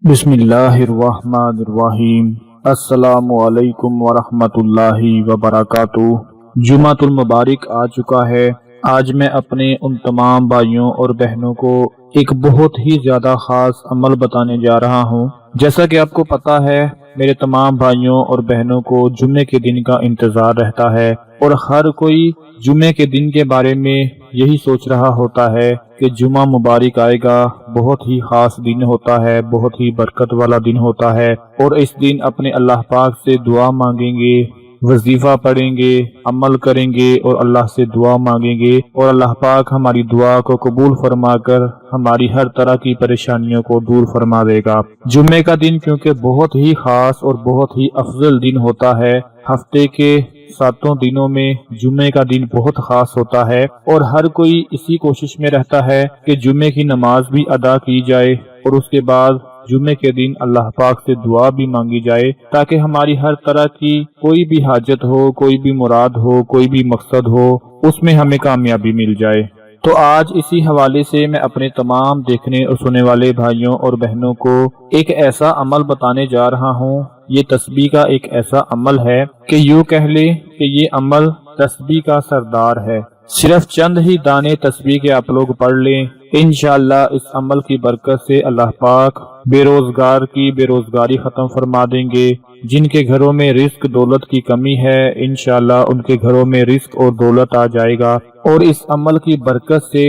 بسم اللہ الرحمن الرحیم۔ السلام علیکم ورحمۃ اللہ وبرکاتہ۔ جمعۃ المبارک آ چکا ہے۔ آج میں اپنے ان تمام بھائیوں اور بہنوں کو ایک بہت ہی زیادہ خاص عمل بتانے جا رہا ہوں۔ جیسا کہ آپ کو پتا ہے، میرے تمام بھائیوں اور بہنوں کو جمعے کے دن کا انتظار رہتا ہے، اور ہر کوئی جمعے کے دن کے بارے میں یہی سوچ رہا ہوتا ہے کہ جمعہ مبارک آئے گا، بہت ہی خاص دن ہوتا ہے، بہت ہی برکت والا دن ہوتا ہے، اور اس دن اپنے اللہ پاک سے دعا مانگیں گے، وظیفہ پڑھیں گے، عمل کریں گے اور اللہ سے دعا مانگیں گے، اور اللہ پاک ہماری دعا کو قبول فرما کر ہماری ہر طرح کی پریشانیوں کو دور فرما دے گا۔ جمعے کا دن کیونکہ بہت ہی خاص اور بہت ہی افضل دن ہوتا ہے، ہفتے کے 7 دنوں میں جمعے کا دن بہت خاص ہوتا ہے، اور ہر کوئی اسی کوشش میں رہتا ہے کہ جمعے کی نماز بھی ادا کی جائے، اور اس کے بعد جمعے کے دن اللہ پاک سے دعا بھی مانگی جائے، تاکہ ہماری ہر طرح کی کوئی بھی حاجت ہو، کوئی بھی مراد ہو، کوئی بھی مقصد ہو، اس میں ہمیں کامیابی مل جائے۔ تو آج اسی حوالے سے میں اپنے تمام دیکھنے اور سننے والے بھائیوں اور بہنوں کو ایک ایسا عمل بتانے جا رہا ہوں۔ یہ تسبیح کا ایک ایسا عمل ہے کہ یوں کہہ لیں کہ یہ عمل تسبیح کا سردار ہے۔ صرف چند ہی دانے تسبیح کے آپ لوگ پڑھ لیں، انشاءاللہ اس عمل کی برکت سے اللہ پاک بے روزگار کی بے روزگاری ختم فرما دیں گے۔ جن کے گھروں میں رزق دولت کی کمی ہے، انشاءاللہ ان کے گھروں میں رزق اور دولت آ جائے گا، اور اس عمل کی برکت سے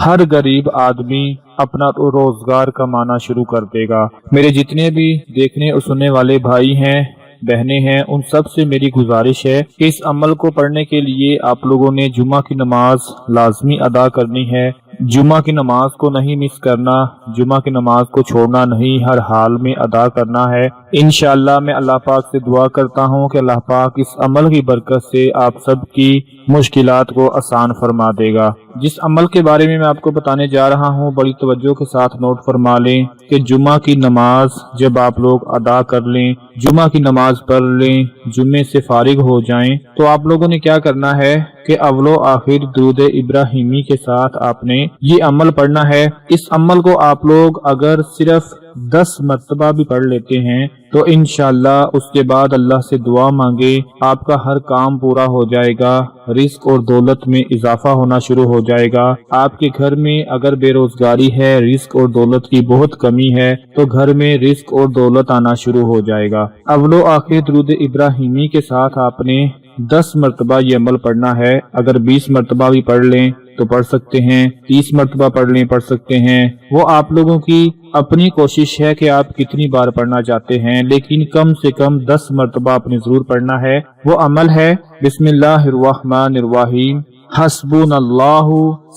ہر غریب آدمی اپنا روزگار کمانا شروع کر دے گا۔ میرے جتنے بھی دیکھنے اور سننے والے بھائی ہیں، بہنیں ہیں، ان سب سے میری گزارش ہے کہ اس عمل کو پڑھنے کے لیے آپ لوگوں نے جمعہ کی نماز لازمی ادا کرنی ہے۔ جمعہ کی نماز کو نہیں مس کرنا، جمعہ کی نماز کو چھوڑنا نہیں، ہر حال میں ادا کرنا ہے۔ انشاءاللہ میں اللہ پاک سے دعا کرتا ہوں کہ اللہ پاک اس عمل کی برکت سے آپ سب کی مشکلات کو آسان فرما دے گا۔ جس عمل کے بارے میں آپ کو بتانے جا رہا ہوں، بڑی توجہ کے ساتھ نوٹ فرما لیں کہ جمعہ کی نماز جب آپ لوگ ادا کر لیں، جمعہ کی نماز پڑھ لیں، جمعے سے فارغ ہو جائیں، تو آپ لوگوں نے کیا کرنا ہے کہ اول و آخر درود ابراہیمی کے ساتھ آپ نے یہ عمل پڑھنا ہے۔ اس عمل کو آپ لوگ اگر صرف 10 مرتبہ بھی پڑھ لیتے ہیں تو انشاءاللہ اس کے بعد اللہ سے دعا مانگے، آپ کا ہر کام پورا ہو جائے گا، رزق اور دولت میں اضافہ ہونا شروع ہو جائے گا۔ آپ کے گھر میں اگر بے روزگاری ہے، رزق اور دولت کی بہت کمی ہے، تو گھر میں رزق اور دولت آنا شروع ہو جائے گا۔ اول و آخر درود ابراہیمی کے ساتھ آپ نے 10 مرتبہ یہ عمل پڑھنا ہے۔ اگر 20 مرتبہ بھی پڑھ لیں تو پڑھ سکتے ہیں، 30 مرتبہ پڑھ لیں پڑھ سکتے ہیں، وہ آپ لوگوں کی اپنی کوشش ہے کہ آپ کتنی بار پڑھنا چاہتے ہیں، لیکن کم سے کم 10 مرتبہ آپ نے ضرور پڑھنا ہے۔ وہ عمل ہے بسم اللہ الرحمن الرحیم، حسبنا اللہ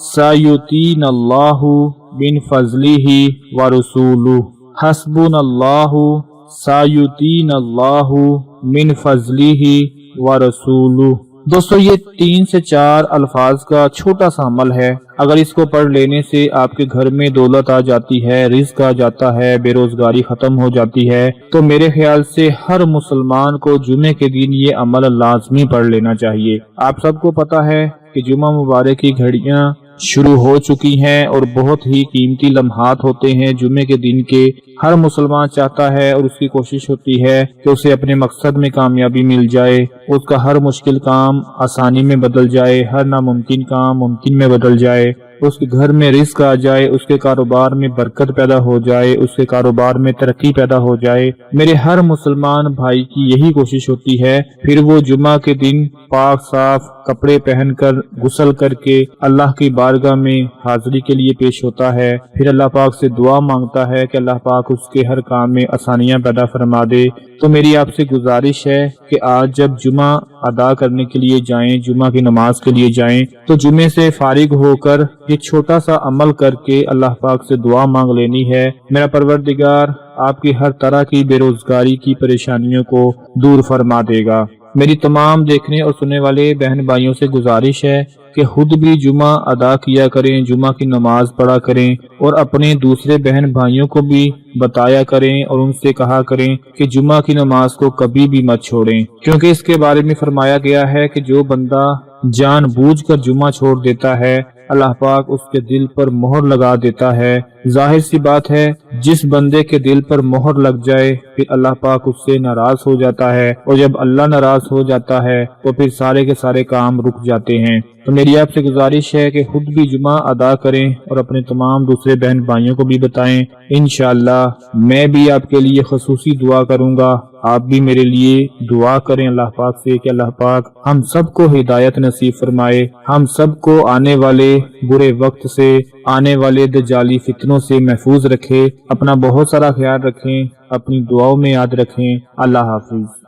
سیؤتینا اللہ من فضلہ ورسولہ، حسبنا اللہ سیؤتینا اللہ من فضلہ ورسولہ۔ دوستو یہ 3 سے 4 الفاظ کا چھوٹا سا عمل ہے، اگر اس کو پڑھ لینے سے آپ کے گھر میں دولت آ جاتی ہے، رزق آ جاتا ہے، بے روزگاری ختم ہو جاتی ہے، تو میرے خیال سے ہر مسلمان کو جمعے کے دن یہ عمل لازمی پڑھ لینا چاہیے۔ آپ سب کو پتا ہے کہ جمعہ مبارک کی گھڑیاں شروع ہو چکی ہیں، اور بہت ہی قیمتی لمحات ہوتے ہیں جمعے کے دن کے۔ ہر مسلمان چاہتا ہے اور اس کی کوشش ہوتی ہے کہ اسے اپنے مقصد میں کامیابی مل جائے، اس کا ہر مشکل کام آسانی میں بدل جائے، ہر ناممکن کام ممکن میں بدل جائے، اس کے گھر میں رزق آ جائے، اس کے کاروبار میں برکت پیدا ہو جائے، اس کے کاروبار میں ترقی پیدا ہو جائے۔ میرے ہر مسلمان بھائی کی یہی کوشش ہوتی ہے۔ پھر وہ جمعہ کے دن پاک صاف کپڑے پہن کر غسل کر کے اللہ کی بارگاہ میں حاضری کے لیے پیش ہوتا ہے، پھر اللہ پاک سے دعا مانگتا ہے کہ اللہ پاک اس کے ہر کام میں آسانیاں پیدا فرما دے۔ تو میری آپ سے گزارش ہے کہ آج جب جمعہ ادا کرنے کے لیے جائیں، جمعہ کی نماز کے لیے جائیں، تو جمعے سے فارغ ہو کر یہ چھوٹا سا عمل کر کے اللہ پاک سے دعا مانگ لینی ہے۔ میرا پروردگار آپ کی ہر طرح کی بے روزگاری کی پریشانیوں کو دور فرما دے گا۔ میری تمام دیکھنے اور سننے والے بہن بھائیوں سے گزارش ہے کہ خود بھی جمعہ ادا کیا کریں، جمعہ کی نماز پڑھا کریں، اور اپنے دوسرے بہن بھائیوں کو بھی بتایا کریں اور ان سے کہا کریں کہ جمعہ کی نماز کو کبھی بھی مت چھوڑیں، کیونکہ اس کے بارے میں فرمایا گیا ہے کہ جو بندہ جان بوجھ کر جمعہ چھوڑ دیتا ہے اللہ پاک اس کے دل پر مہر لگا دیتا ہے۔ ظاہر سی بات ہے جس بندے کے دل پر مہر لگ جائے پھر اللہ پاک اس سے ناراض ہو جاتا ہے، اور جب اللہ ناراض ہو جاتا ہے تو پھر سارے کے سارے کام رک جاتے ہیں۔ تو میری آپ سے گزارش ہے کہ خود بھی جمعہ ادا کریں اور اپنے تمام دوسرے بہن بھائیوں کو بھی بتائیں۔ انشاءاللہ میں بھی آپ کے لیے خصوصی دعا کروں گا، آپ بھی میرے لیے دعا کریں اللہ پاک سے کہ اللہ پاک ہم سب کو ہدایت نصیب فرمائے، ہم سب کو آنے والے برے وقت سے، آنے والے دجالی فتنوں سے محفوظ رکھے۔ اپنا بہت سارا خیال رکھیں، اپنی دعاؤں میں یاد رکھیں۔ اللہ حافظ۔